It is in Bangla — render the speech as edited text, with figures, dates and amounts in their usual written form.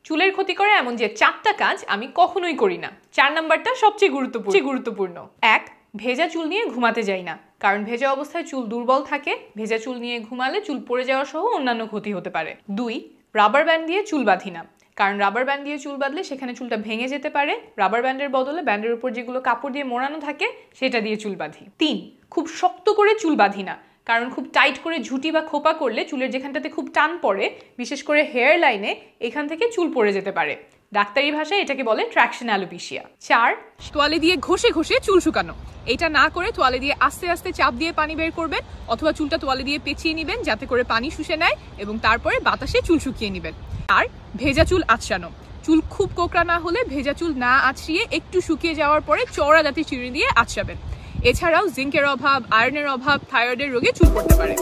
চুলের ক্ষতি করে এমন যে 4টা কাজ আমি কখনোই করি না। 4 নাম্বারটা সবচেয়ে গুরুত্বপূর্ণ। 1, ভেজা চুল নিয়ে ঘুমাতে যাই না, কারণ ভেজা অবস্থায় চুল দুর্বল থাকে। ভেজা চুল নিয়ে ঘুমালে চুল পড়ে যাওয়া সহ অন্যান্য ক্ষতি হতে পারে। 2, রাবার ব্যান্ড দিয়ে চুল বাঁধি না, কারণ রাবার ব্যান্ড দিয়ে চুল বাঁধলে সেখানে চুলটা ভেঙে যেতে পারে। রাবার ব্যান্ডের বদলে ব্যান্ডের উপর যেগুলো কাপড় দিয়ে মোড়ানো থাকে সেটা দিয়ে চুল বাঁধি। 3, খুব শক্ত করে চুল বাঁধি না, কারণ খুব টাইট করে ঝুঁটি বা খোপা করলে চুলের যেখানটাতে খুব টান পড়ে, বিশেষ করে হেয়ার লাইনে, এখান থেকে চুল পড়ে যেতে পারে। ডাক্তারি ভাষায় এটাকে বলে ট্র্যাকশন অ্যালোপেশিয়া। 4, তোয়ালে দিয়ে ঘষে ঘষে চুল শুকানো। এটা না করে তোয়ালে দিয়ে আস্তে আস্তে চাপ দিয়ে পানি বের করবেন, অথবা চুলটা তোয়ালে দিয়ে পেঁচিয়ে নেবেন যাতে করে পানি শুষে নেয়, এবং তারপরে বাতাসে চুল শুকিয়ে নেবেন। আর ভেজা চুল আঁচড়ানো। চুল খুব কোকড়া না হলে ভেজা চুল না আঁচড়িয়ে একটু শুকিয়ে যাওয়ার পরে চওড়া জাতীয় চিরুনি দিয়ে আঁচড়াবেন। এছাড়াও জিঙ্কের অভাব, আয়রনের অভাব, থাইরয়েডের রোগে চুল পড়তে পারে।